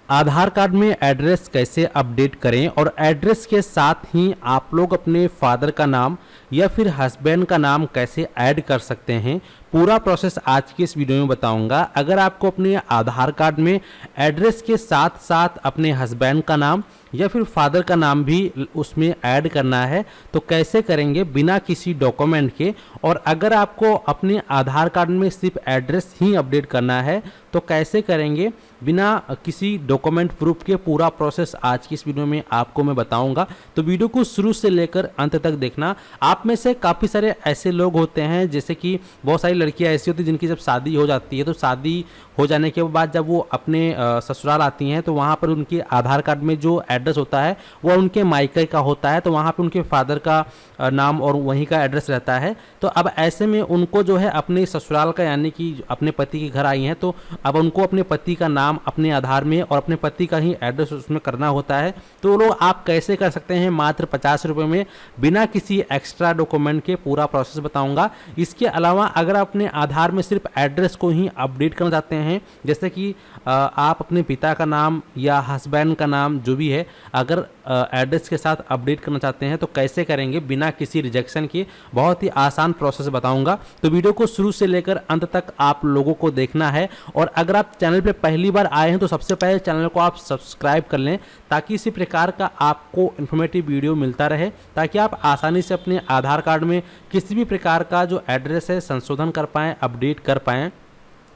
आधार card में address कैसे update करें और एड्रेस के साथ ही आप लोग अपने फादर का नाम या फिर हस्बैंड का नाम कैसे ऐड कर सकते हैं, पूरा प्रोसेस आज की इस वीडियो में बताऊंगा। अगर आपको अपने आधार कार्ड में एड्रेस के साथ साथ अपने हस्बैंड का नाम या फिर फादर का नाम भी उसमें ऐड करना है तो कैसे करेंगे बिना किसी डॉक्यूमेंट के, और अगर आपको अपने आधार कार्ड में सिर्फ एड्रेस ही अपडेट करना है तो कैसे करेंगे बिना किसी डॉक्यूमेंट प्रूफ के, पूरा प्रोसेस आज की इस वीडियो में आपको मैं बताऊंगा। तो वीडियो को शुरू से लेकर अंत तक देखना। आप में से काफ़ी सारे ऐसे लोग होते हैं, जैसे कि बहुत सारी लड़कियां ऐसी होती हैं जिनकी जब शादी हो जाती है तो शादी हो जाने के बाद जब वो अपने ससुराल आती हैं तो वहाँ पर उनके आधार कार्ड में जो एड्रेस होता है वो उनके मायके का होता है, तो वहाँ पर उनके फादर का नाम और वहीं का एड्रेस रहता है। तो अब ऐसे में उनको जो है अपने ससुराल का, यानी कि अपने पति के घर आई हैं, तो अब उनको अपने पति का नाम अपने आधार में और अपने पति का ही एड्रेस उसमें करना होता है। तो लोग आप कैसे कर सकते हैं मात्र 50 रुपये में बिना किसी एक्स्ट्रा डॉक्यूमेंट के, पूरा प्रोसेस बताऊंगा। इसके अलावा अगर आप अपने आधार में सिर्फ एड्रेस को ही अपडेट करना चाहते हैं, जैसे कि आप अपने पिता का नाम या हस्बैंड का नाम जो भी है अगर एड्रेस के साथ अपडेट करना चाहते हैं तो कैसे करेंगे बिना किसी रिजेक्शन के, बहुत ही आसान प्रोसेस बताऊंगा। तो वीडियो को शुरू से लेकर अंत तक आप लोगों को देखना है। और अगर आप चैनल पे पहली बार आए हैं तो सबसे पहले चैनल को आप सब्सक्राइब कर लें ताकि इसी प्रकार का आपको इन्फॉर्मेटिव वीडियो मिलता रहे, ताकि आप आसानी से अपने आधार कार्ड में किसी भी प्रकार का जो एड्रेस है संशोधन कर पाएँ, अपडेट कर पाएँ।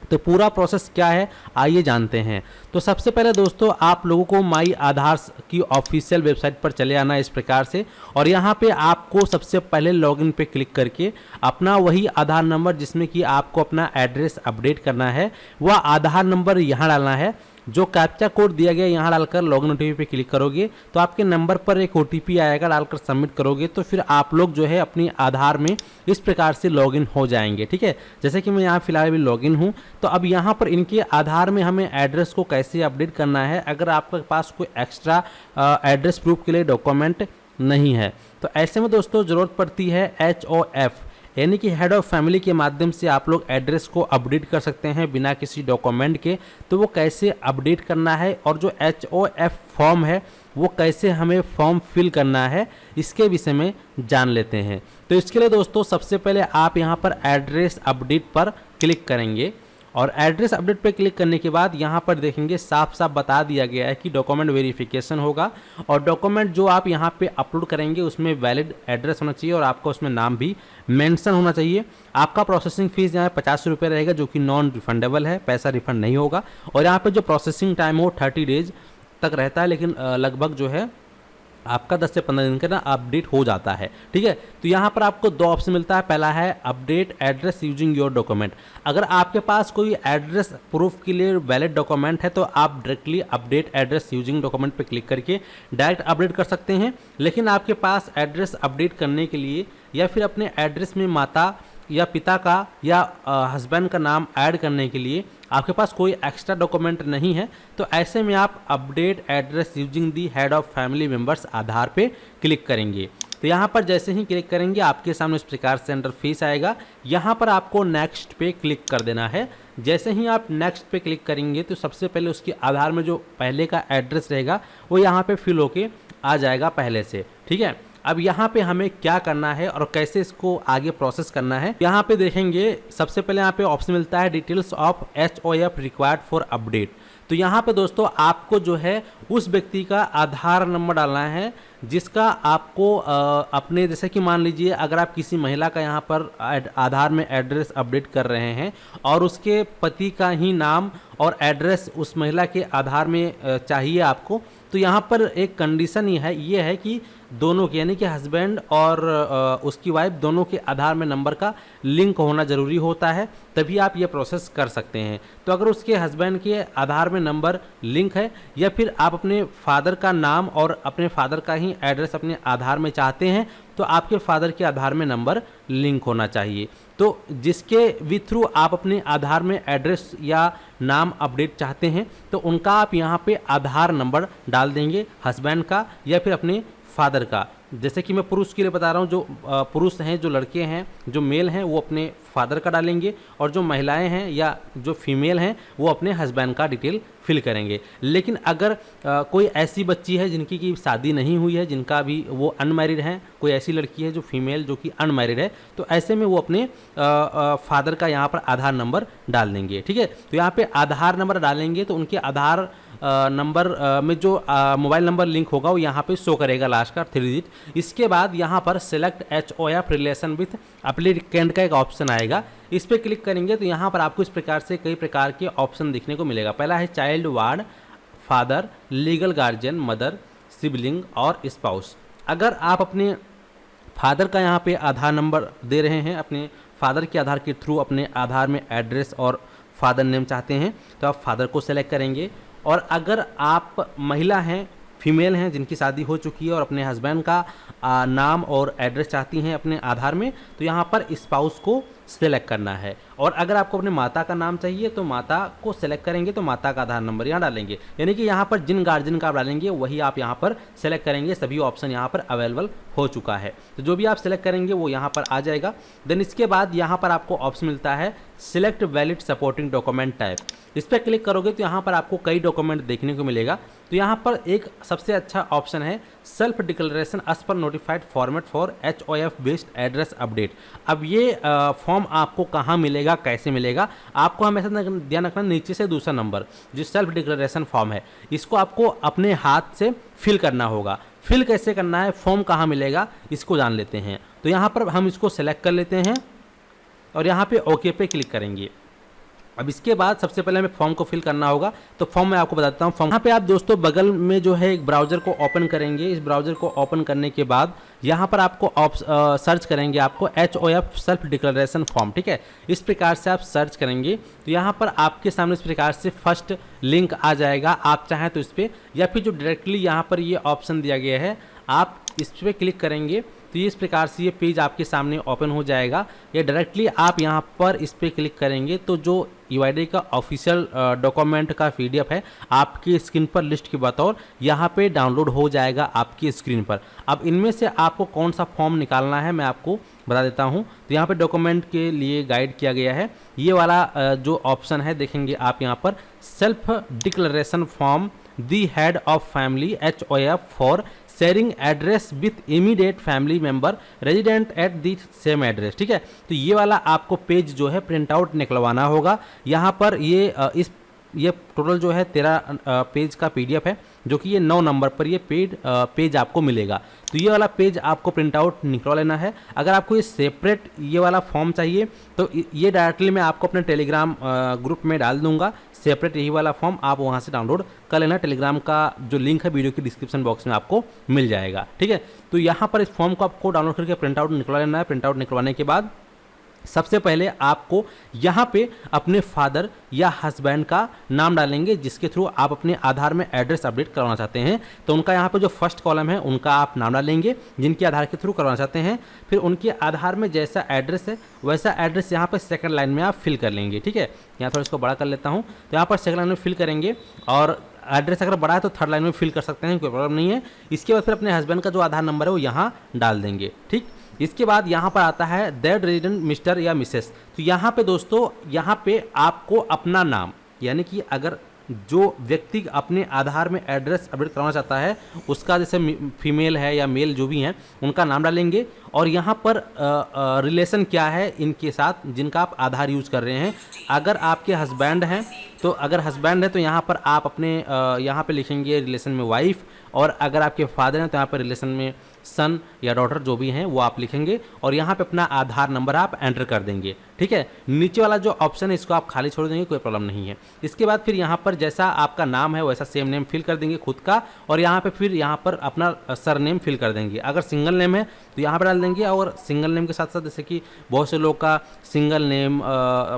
तो पूरा प्रोसेस क्या है आइए जानते हैं। तो सबसे पहले दोस्तों आप लोगों को माई आधार की ऑफिशियल वेबसाइट पर चले आना इस प्रकार से, और यहाँ पे आपको सबसे पहले लॉगिन पे क्लिक करके अपना वही आधार नंबर जिसमें कि आपको अपना एड्रेस अपडेट करना है वह आधार नंबर यहाँ डालना है। जो कैप्चा कोड दिया गया यहाँ डालकर लॉगिन ओटीपी पे क्लिक करोगे तो आपके नंबर पर एक ओटीपी आएगा, डालकर सबमिट करोगे तो फिर आप लोग जो है अपनी आधार में इस प्रकार से लॉगिन हो जाएंगे। ठीक है, जैसे कि मैं यहाँ फिलहाल भी लॉगिन हूँ। तो अब यहाँ पर इनके आधार में हमें एड्रेस को कैसे अपडेट करना है, अगर आपके पास कोई एक्स्ट्रा एड्रेस प्रूफ के लिए डॉक्यूमेंट नहीं है तो ऐसे में दोस्तों ज़रूरत पड़ती है HOF यानी कि हेड ऑफ फैमिली के माध्यम से आप लोग एड्रेस को अपडेट कर सकते हैं बिना किसी डॉक्यूमेंट के। तो वो कैसे अपडेट करना है और जो HOF फॉर्म है वो कैसे हमें फॉर्म फिल करना है इसके विषय में जान लेते हैं। तो इसके लिए दोस्तों सबसे पहले आप यहाँ पर एड्रेस अपडेट पर क्लिक करेंगे, और एड्रेस अपडेट पे क्लिक करने के बाद यहाँ पर देखेंगे साफ साफ बता दिया गया है कि डॉक्यूमेंट वेरिफिकेशन होगा, और डॉक्यूमेंट जो आप यहाँ पे अपलोड करेंगे उसमें वैलिड एड्रेस होना चाहिए और आपका उसमें नाम भी मेंशन होना चाहिए। आपका प्रोसेसिंग फीस यहाँ 50 रुपये रहेगा जो कि नॉन रिफंडेबल है, पैसा रिफंड नहीं होगा। और यहाँ पर जो प्रोसेसिंग टाइम हो 30 डेज तक रहता है, लेकिन लगभग जो है आपका 10 से 15 दिन का ना अपडेट हो जाता है। ठीक है, तो यहाँ पर आपको दो ऑप्शन मिलता है। पहला है update address using your document. अगर आपके पास कोई एड्रेस प्रूफ के लिए वैलिड डॉक्यूमेंट है तो आप directly update address using document पे क्लिक करके डायरेक्ट अपडेट कर सकते हैं। लेकिन आपके पास एड्रेस अपडेट करने के लिए या फिर अपने एड्रेस में माता या पिता का या हस्बैंड का नाम ऐड करने के लिए आपके पास कोई एक्स्ट्रा डॉक्यूमेंट नहीं है तो ऐसे में आप update address using the head of family members Aadhaar पे क्लिक करेंगे। तो यहाँ पर जैसे ही क्लिक करेंगे आपके सामने इस प्रकार से इंटरफेस आएगा। यहाँ पर आपको नेक्स्ट पे क्लिक कर देना है। जैसे ही आप नेक्स्ट पे क्लिक करेंगे तो सबसे पहले उसके आधार में जो पहले का एड्रेस रहेगा वो यहाँ पे फिल होके आ जाएगा पहले से। ठीक है, अब यहाँ पे हमें क्या करना है और कैसे इसको आगे प्रोसेस करना है, यहाँ पे देखेंगे सबसे पहले यहाँ पे ऑप्शन मिलता है details of HOF required for update. तो यहाँ पे दोस्तों आपको जो है उस व्यक्ति का आधार नंबर डालना है जिसका आपको अपने, जैसे कि मान लीजिए अगर आप किसी महिला का यहाँ पर आधार में एड्रेस अपडेट कर रहे हैं और उसके पति का ही नाम और एड्रेस उस महिला के आधार में चाहिए आपको, तो यहाँ पर एक कंडीशन ये है कि दोनों के, यानी कि हस्बैंड और उसकी वाइफ दोनों के आधार में नंबर का लिंक होना ज़रूरी होता है, तभी आप ये प्रोसेस कर सकते हैं। तो अगर उसके हस्बैंड के आधार में नंबर लिंक है या फिर आप अपने फादर का नाम और अपने फादर का ही एड्रेस अपने आधार में चाहते हैं तो आपके फादर के आधार में नंबर लिंक होना चाहिए। तो जिसके थ्रू आप अपने आधार में एड्रेस या नाम अपडेट चाहते हैं तो उनका आप यहाँ पे आधार नंबर डाल देंगे, हस्बैंड का या फिर अपने फादर का। जैसे कि मैं पुरुष के लिए बता रहा हूँ, जो पुरुष हैं, जो लड़के हैं, जो मेल हैं वो अपने फादर का डालेंगे और जो महिलाएं हैं या जो फीमेल हैं वो अपने हस्बैंड का डिटेल फिल करेंगे। लेकिन अगर कोई ऐसी बच्ची है जिनकी की शादी नहीं हुई है, जिनका भी वो अनमैरिड हैं, कोई ऐसी लड़की है जो फीमेल जो कि अनमैरिड है, तो ऐसे में वो अपने फादर का यहाँ पर आधार नंबर डाल देंगे। ठीक है, तो यहाँ पे आधार नंबर डालेंगे तो उनके आधार नंबर में जो मोबाइल नंबर लिंक होगा वो यहाँ पे शो करेगा लास्ट का 3 डिजिट। इसके बाद यहाँ पर select HOF relation with applicant का एक ऑप्शन आएगा, इस पर क्लिक करेंगे तो यहाँ पर आपको इस प्रकार से कई प्रकार के ऑप्शन देखने को मिलेगा। पहला है child ward, father, legal guardian, mother, sibling और स्पाउस। अगर आप अपने फादर का यहाँ पे आधार नंबर दे रहे हैं, अपने फादर के आधार के थ्रू अपने आधार में एड्रेस और फादर नेम चाहते हैं तो आप फादर को सेलेक्ट करेंगे। और अगर आप महिला हैं, फीमेल हैं, जिनकी शादी हो चुकी है और अपने हस्बैंड का नाम और एड्रेस चाहती हैं अपने आधार में, तो यहाँ पर स्पाउस को सेलेक्ट करना है। और अगर आपको अपने माता का नाम चाहिए तो माता को सेलेक्ट करेंगे, तो माता का आधार नंबर यहाँ डालेंगे। यानी कि यहाँ पर जिन गार्जियन का आप डालेंगे वही आप यहाँ पर सेलेक्ट करेंगे। सभी ऑप्शन यहाँ पर अवेलेबल हो चुका है, तो जो भी आप सेलेक्ट करेंगे वो यहाँ पर आ जाएगा। देन इसके बाद यहाँ पर आपको ऑप्शन मिलता है select valid supporting document type. इस पर क्लिक करोगे तो यहाँ पर आपको कई डॉक्यूमेंट देखने को मिलेगा। तो यहाँ पर एक सबसे अच्छा ऑप्शन है self declaration as per notified format for HOF based address update. अब ये फॉर्म आपको कहाँ मिलेगा, कैसे मिलेगा, आपको हमेशा ध्यान रखना नीचे से दूसरा नंबर जो सेल्फ डिक्लेरेशन फॉर्म है, इसको आपको अपने हाथ से फिल करना होगा। फिल कैसे करना है, फॉर्म कहाँ मिलेगा, इसको जान लेते हैं। तो यहाँ पर हम इसको सेलेक्ट कर लेते हैं और यहाँ पे ओके पे क्लिक करेंगे। अब इसके बाद सबसे पहले हमें फॉर्म को फिल करना होगा, तो फॉर्म मैं आपको बताता हूँ। फॉर्म यहाँ पे आप दोस्तों बगल में जो है एक ब्राउज़र को ओपन करेंगे। इस ब्राउज़र को ओपन करने के बाद यहाँ पर आपको सर्च करेंगे आपको HOF सेल्फ डिक्लेरेशन फॉर्म। ठीक है, इस प्रकार से आप सर्च करेंगे तो यहाँ पर आपके सामने इस प्रकार से फर्स्ट लिंक आ जाएगा। आप चाहें तो इस पर, या फिर जो डायरेक्टली यहाँ पर ये ऑप्शन दिया गया है आप इस पर क्लिक करेंगे तो ये इस प्रकार से ये पेज आपके सामने ओपन हो जाएगा। या डायरेक्टली आप यहाँ पर इस पर क्लिक करेंगे तो जो UID का ऑफिशियल डॉक्यूमेंट का PDF है आपकी स्क्रीन पर लिस्ट के बतौर यहाँ पे डाउनलोड हो जाएगा आपकी स्क्रीन पर। अब इनमें से आपको कौन सा फॉर्म निकालना है मैं आपको बता देता हूँ। तो यहाँ पे डॉक्यूमेंट के लिए गाइड किया गया है, ये वाला जो ऑप्शन है देखेंगे आप यहाँ पर self declaration form the head of family HOF for sharing address with immediate family member resident at the same address. ठीक है, तो ये वाला आपको पेज जो है प्रिंट आउट निकलवाना होगा। यहाँ पर ये टोटल जो है 13 पेज का PDF है, जो कि ये 9 नंबर पर ये पेज आपको मिलेगा। तो ये वाला पेज आपको प्रिंट आउट निकलवा लेना है। अगर आपको ये सेपरेट ये वाला फॉर्म चाहिए तो ये डायरेक्टली मैं आपको अपने टेलीग्राम ग्रुप में डाल दूंगा। सेपरेट यही वाला फॉर्म आप वहाँ से डाउनलोड कर लेना। टेलीग्राम का जो लिंक है वीडियो की डिस्क्रिप्शन बॉक्स में आपको मिल जाएगा। ठीक है, तो यहाँ पर इस फॉर्म को आपको डाउनलोड करके प्रिंट आउट निकलवा लेना है। प्रिंट आउट निकलवाने के बाद सबसे पहले आपको यहाँ पे अपने फादर या हस्बैंड का नाम डालेंगे जिसके थ्रू आप अपने आधार में एड्रेस अपडेट करवाना चाहते हैं। तो उनका यहाँ पे जो फर्स्ट कॉलम है उनका आप नाम डालेंगे जिनके आधार के थ्रू करवाना चाहते हैं। फिर उनके आधार में जैसा एड्रेस है वैसा एड्रेस यहाँ पर सेकंड लाइन में आप फिल कर लेंगे। ठीक है, यहाँ थोड़ा इसको बड़ा कर लेता हूँ। तो यहाँ पर सेकंड लाइन में फिल करेंगे और एड्रेस अगर बड़ा है तो थर्ड लाइन में फिल कर सकते हैं, कोई प्रॉब्लम नहीं है। इसके बाद फिर अपने हस्बैंड का जो आधार नंबर है वो यहाँ डाल देंगे। ठीक, इसके बाद यहाँ पर आता है दैट रेजिडेंट मिस्टर या मिसेस। तो यहाँ पे दोस्तों यहाँ पे आपको अपना नाम, यानी कि अगर जो व्यक्ति अपने आधार में एड्रेस अपडेट करवाना चाहता है उसका जैसे फीमेल है या मेल जो भी हैं उनका नाम डालेंगे और यहाँ पर रिलेशन क्या है इनके साथ जिनका आप आधार यूज़ कर रहे हैं। अगर आपके हस्बैंड हैं तो अगर हस्बैंड है तो यहाँ पर आप अपने यहाँ पे लिखेंगे रिलेशन में वाइफ, और अगर आपके फादर हैं तो यहाँ पर रिलेशन में सन या डॉटर जो भी हैं वो आप लिखेंगे और यहाँ पे अपना आधार नंबर आप एंटर कर देंगे। ठीक है, नीचे वाला जो ऑप्शन है इसको आप खाली छोड़ देंगे, कोई प्रॉब्लम नहीं है। इसके बाद फिर यहाँ पर जैसा आपका नाम है वैसा सेम नेम फिल कर देंगे खुद का, और यहाँ पे फिर यहाँ पर अपना सर नेम फिल कर देंगे। अगर सिंगल नेम है तो यहाँ पर डाल देंगे, और सिंगल नेम के साथ साथ जैसे कि बहुत से लोग का single name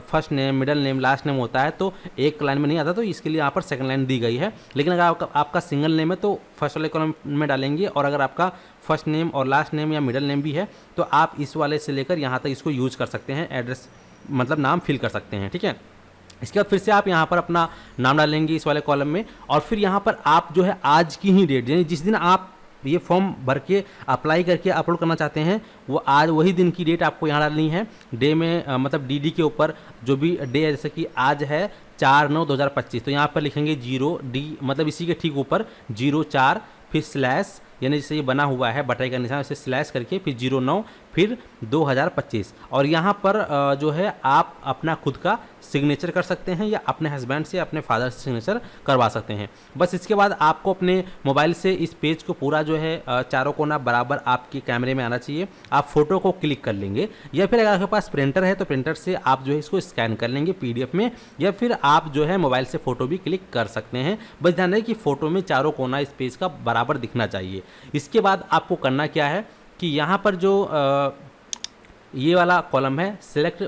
first name middle name last name होता है तो एक लाइन में नहीं आता, तो इसके लिए यहाँ पर सेकंड लाइन दी गई है। लेकिन अगर आपका सिंगल नेम है तो फर्स्ट वाले कॉलम में डालेंगे, और अगर आपका फर्स्ट नेम और लास्ट नेम या मिडिल नेम भी है तो आप इस वाले से लेकर यहाँ तक इसको यूज़ कर सकते हैं, एड्रेस मतलब नाम फिल कर सकते हैं। ठीक है, इसके बाद फिर से आप यहाँ पर अपना नाम डालेंगे इस वाले कॉलम में, और फिर यहाँ पर आप जो है आज की ही डेट, यानी जिस दिन आप ये फॉर्म भर के अप्लाई करके अपलोड करना चाहते हैं वो आज वही दिन की डेट आपको यहाँ डालनी है। डे में मतलब DD के ऊपर जो भी डे है, जैसे कि आज है 4/9/2025। तो यहाँ पर लिखेंगे 0D, मतलब इसी के ठीक ऊपर 04, फिर स्लैश, यानी जैसे ये बना हुआ है बटाई का निशान, इसे स्लैश करके फिर 09, फिर 2025। और यहाँ पर जो है आप अपना खुद का सिग्नेचर कर सकते हैं या अपने हस्बैंड से, अपने फादर से सिग्नेचर करवा सकते हैं। बस इसके बाद आपको अपने मोबाइल से इस पेज को पूरा जो है चारों कोना बराबर आपके कैमरे में आना चाहिए। आप फोटो को क्लिक कर लेंगे, या फिर अगर आपके पास प्रिंटर है तो प्रिंटर से आप जो है इसको स्कैन कर लेंगे PDF में, या फिर आप जो है मोबाइल से फ़ोटो भी क्लिक कर सकते हैं। बस ध्यान रहे कि फ़ोटो में चारों कोना इस पेज का बराबर दिखना चाहिए। इसके बाद आपको करना क्या है कि यहाँ पर जो ये वाला कॉलम है सिलेक्ट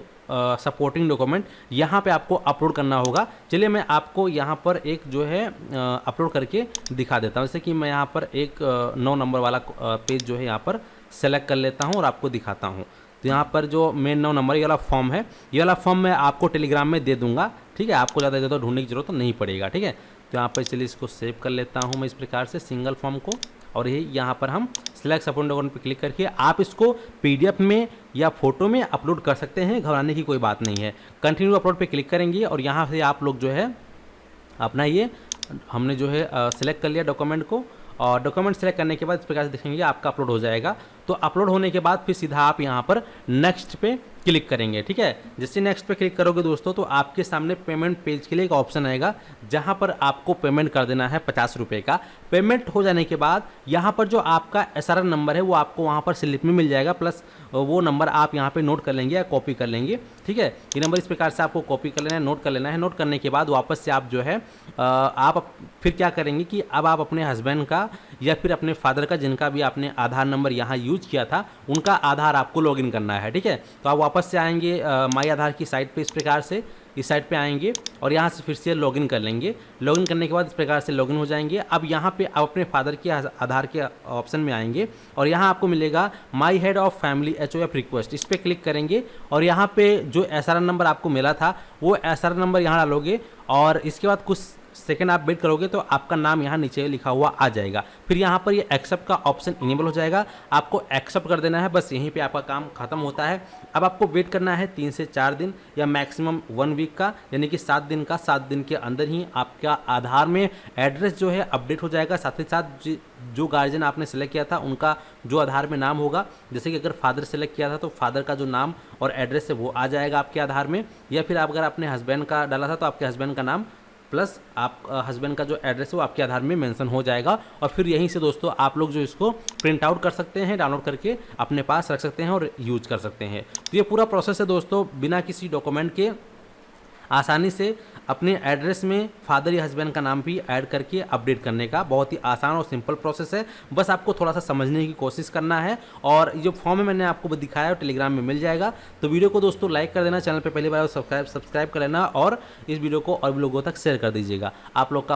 सपोर्टिंग डॉक्यूमेंट, यहाँ पे आपको अपलोड करना होगा। चलिए मैं आपको यहाँ पर एक जो है अपलोड करके दिखा देता हूँ। जैसे कि मैं यहाँ पर एक 9 नंबर वाला पेज जो है यहाँ पर सेलेक्ट कर लेता हूँ और आपको दिखाता हूँ। तो यहाँ पर जो मेन 9 नंबर ये वाला फॉर्म है, ये वाला फॉर्म मैं आपको टेलीग्राम में दे दूँगा, ठीक है। आपको ज़्यादा ज़्यादा ढूंढने की जरूरत नहीं पड़ेगा, ठीक है। तो यहाँ पर चलिए इसको सेव कर लेता हूँ मैं इस प्रकार से सिंगल फॉर्म को, और यही यहाँ पर हम सिलेक्ट सपोर्टिंग डॉक्यूमेंट पर क्लिक करके आप इसको PDF में या फोटो में अपलोड कर सकते हैं, घबराने की कोई बात नहीं है। कंटिन्यू अपलोड पे क्लिक करेंगे और यहाँ से आप लोग जो है अपना ये हमने जो है सिलेक्ट कर लिया डॉक्यूमेंट को, और डॉक्यूमेंट सेलेक्ट करने के बाद इस प्रकार से देखेंगे आपका अपलोड हो जाएगा। तो अपलोड होने के बाद फिर सीधा आप यहाँ पर नेक्स्ट पे क्लिक करेंगे, ठीक है। जैसे नेक्स्ट पे क्लिक करोगे दोस्तों तो आपके सामने पेमेंट पेज के लिए एक ऑप्शन आएगा, जहाँ पर आपको पेमेंट कर देना है 50 रुपये का। पेमेंट हो जाने के बाद यहाँ पर जो आपका SRN नंबर है वो आपको वहाँ पर स्लिप में मिल जाएगा, प्लस वो नंबर आप यहाँ पे नोट कर लेंगे या कॉपी कर लेंगे, ठीक है। ये नंबर इस प्रकार से आपको कॉपी कर लेना है, नोट कर लेना है। नोट करने के बाद वापस से आप जो है आप फिर क्या करेंगे कि अब आप अपने हस्बैंड का या फिर अपने फादर का, जिनका भी आपने आधार नंबर यहाँ यूज किया था, उनका आधार आपको लॉगिन करना है, ठीक है। तो आप वापस से आएंगे माई आधार की साइट पे, इस प्रकार से इस साइट पे आएंगे और यहाँ से फिर से लॉगिन कर लेंगे। लॉगिन करने के बाद इस प्रकार से लॉगिन हो जाएंगे। अब यहाँ पे आप अपने फादर के आधार के ऑप्शन में आएंगे और यहाँ आपको मिलेगा my head of family HOF request, इस पर क्लिक करेंगे और यहाँ पे जो SRN नंबर आपको मिला था वो SRN नंबर यहाँ डालोगे और इसके बाद कुछ सेकंड आप वेट करोगे तो आपका नाम यहाँ नीचे लिखा हुआ आ जाएगा। फिर यहाँ पर ये एक्सेप्ट का ऑप्शन इनेबल हो जाएगा, आपको एक्सेप्ट कर देना है, बस यहीं पे आपका काम खत्म होता है। अब आपको वेट करना है 3 से 4 दिन या मैक्सिमम 1 वीक का, यानी कि 7 दिन का। 7 दिन के अंदर ही आपका आधार में एड्रेस जो है अपडेट हो जाएगा। साथ ही साथ जो गार्जियन आपने सेलेक्ट किया था उनका जो आधार में नाम होगा, जैसे कि अगर फादर सेलेक्ट किया था तो फादर का जो नाम और एड्रेस है वो आ जाएगा आपके आधार में, या फिर आप अगर अपने हस्बैंड का डाला था तो आपके हस्बैंड का नाम प्लस आप हस्बैंड का जो एड्रेस है वो आपके आधार में मेंशन हो जाएगा। और फिर यहीं से दोस्तों आप लोग जो इसको प्रिंट आउट कर सकते हैं, डाउनलोड करके अपने पास रख सकते हैं और यूज कर सकते हैं। तो ये पूरा प्रोसेस है दोस्तों, बिना किसी डॉक्यूमेंट के आसानी से अपने एड्रेस में फादर या हस्बैंड का नाम भी ऐड करके अपडेट करने का बहुत ही आसान और सिंपल प्रोसेस है। बस आपको थोड़ा सा समझने की कोशिश करना है और जो फॉर्म है मैंने आपको दिखाया टेलीग्राम में मिल जाएगा। तो वीडियो को दोस्तों लाइक कर देना, चैनल पे पहली बार सब्सक्राइब कर लेना और इस वीडियो को और भी लोगों तक शेयर कर दीजिएगा। आप लोग का